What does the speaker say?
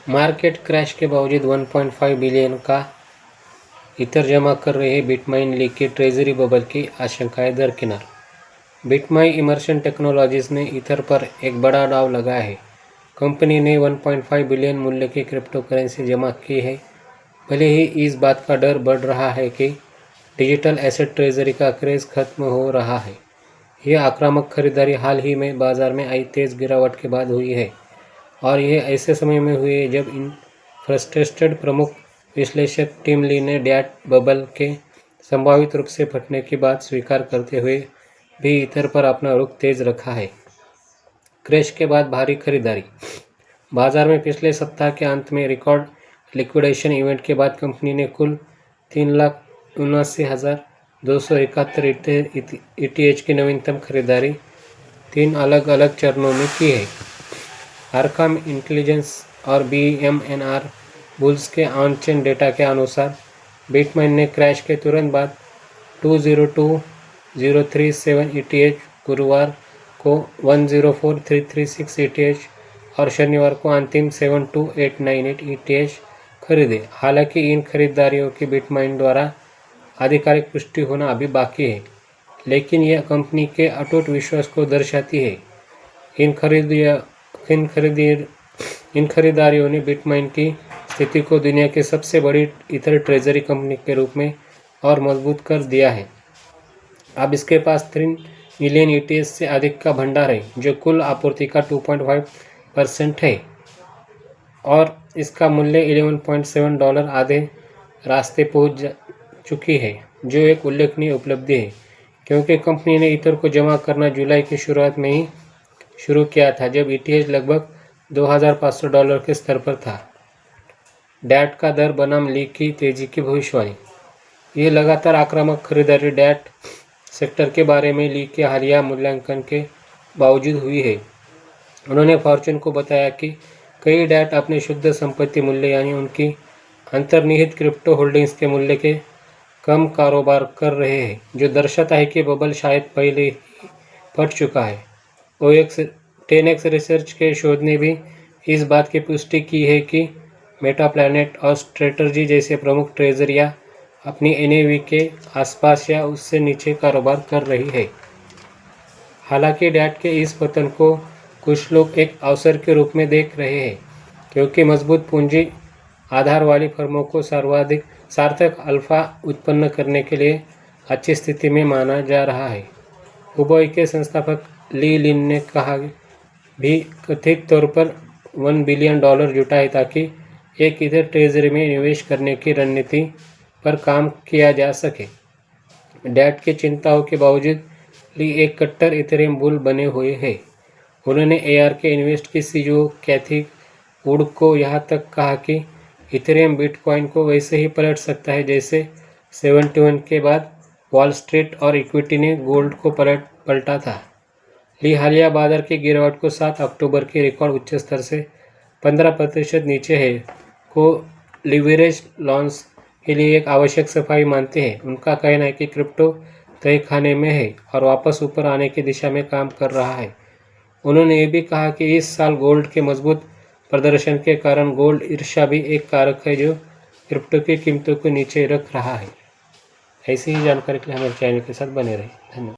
Market crash के बावजूद 1.5 billion का ईथर जमा कर रहे बिटमाइन लीक की ट्रेजरी बबल की आशंकाएं दरकिनार। बिटमाइन इमर्शन टेक्नोलॉजीज ने ईथर पर एक बड़ा दांव लगाया है। कंपनी ने 1.5 बिलियन मूल्य की क्रिप्टो करेंसी जमा की है। भले ही इस बात का डर बढ़ रहा है कि डिजिटल एसेट ट्रेजरी का क्रेज़ खत्म हो रहा है। यह आक्रामक खरीदारी हाल ही में बाजार में आई तेज़ गिरावट के बाद हुई है और यह ऐसे समय में हुई है जब इन फ्रस्ट्रेटेड प्रमुख विश्लेषक टिम ली ने डैट बबल के संभावित रूप से फटने की बात स्वीकार करते हुए भी ईथर पर अपना रुख तेज रखा है। क्रैश के बाद भारी खरीदारी। बाजार में पिछले सप्ताह के अंत में रिकॉर्ड लिक्विडेशन इवेंट के बाद कंपनी ने कुल 3,79,271 ETH की नवीनतम खरीदारी 3 अलग अलग चरणों में की है। आर्काम इंटेलिजेंस और BMNR बुल्स के ऑन चेन डेटा के अनुसार बिटमाइन ने क्रैश के तुरंत बाद 202,037 ETH, गुरुवार को 104,336 ETH और शनिवार को अंतिम 72,898 ETH खरीदे। हालांकि इन खरीदारियों की बिटमाइन द्वारा आधिकारिक पुष्टि होना अभी बाकी है, लेकिन यह कंपनी के अटूट विश्वास को दर्शाती है। इन खरीदारियों ने बिटमाइन की स्थिति को दुनिया की सबसे बड़ी ईथर ट्रेजरी कंपनी के रूप में और मजबूत कर दिया है। अब इसके पास 3 मिलियन ETH से अधिक का भंडार है, जो कुल आपूर्ति का 2.5% है और इसका मूल्य $11.7 आधे रास्ते पहुंच चुकी है, जो एक उल्लेखनीय उपलब्धि है क्योंकि कंपनी ने ईथर को जमा करना जुलाई की शुरुआत में ही शुरू किया था, जब ETH लगभग $2,500 के स्तर पर था। डैट का दर बनाम लीक की तेजी की भविष्यवाणी। ये लगातार आक्रामक खरीदारी डैट सेक्टर के बारे में लीक के हालिया मूल्यांकन के बावजूद हुई है। उन्होंने फॉर्च्यून को बताया कि कई डैट अपने शुद्ध संपत्ति मूल्य यानी उनकी अंतर्निहित क्रिप्टो होल्डिंग्स के मूल्य के कम कारोबार कर रहे हैं, जो दर्शाता है कि बबल शायद पहले ही फट चुका है। 10x रिसर्च के शोध ने भी इस बात की पुष्टि की है कि मेटाप्लैनेट और स्ट्रेटर्जी जैसे प्रमुख ट्रेजरियां अपनी NAV के आसपास या उससे नीचे कारोबार कर रही है। हालांकि डैट के इस पतन को कुछ लोग एक अवसर के रूप में देख रहे हैं, क्योंकि मजबूत पूंजी आधार वाली फर्मों को सार्थक अल्फा उत्पन्न करने के लिए अच्छी स्थिति में माना जा रहा है। हुबोई के संस्थापक ली लिन ने कहा भी कथित तौर पर $1 बिलियन जुटाए ताकि एक ईथर ट्रेजरी में निवेश करने की रणनीति पर काम किया जा सके। डैट की चिंताओं के बावजूद ली एक कट्टर इथेरियम बुल बने हुए हैं। उन्होंने ARK इन्वेस्ट की CEO कैथी वुड को यहाँ तक कहा कि इथेरियम बिटकॉइन को वैसे ही पलट सकता है जैसे 71 के बाद वॉल स्ट्रीट और इक्विटी ने गोल्ड को पलटा था। ली हालिया बाजार की गिरावट को 7 अक्टूबर के रिकॉर्ड उच्च स्तर से 15% नीचे है को लिवरेज लॉन्स के लिए एक आवश्यक सफाई मानते हैं। उनका कहना है कि क्रिप्टो तय खाने में है और वापस ऊपर आने की दिशा में काम कर रहा है। उन्होंने ये भी कहा कि इस साल गोल्ड के मजबूत प्रदर्शन के कारण गोल्ड ईर्ष्या भी एक कारक है जो क्रिप्टो की कीमतों को नीचे रख रहा है। ऐसी ही जानकारी के लिए हमारे चैनल के साथ बने रहें। धन्यवाद।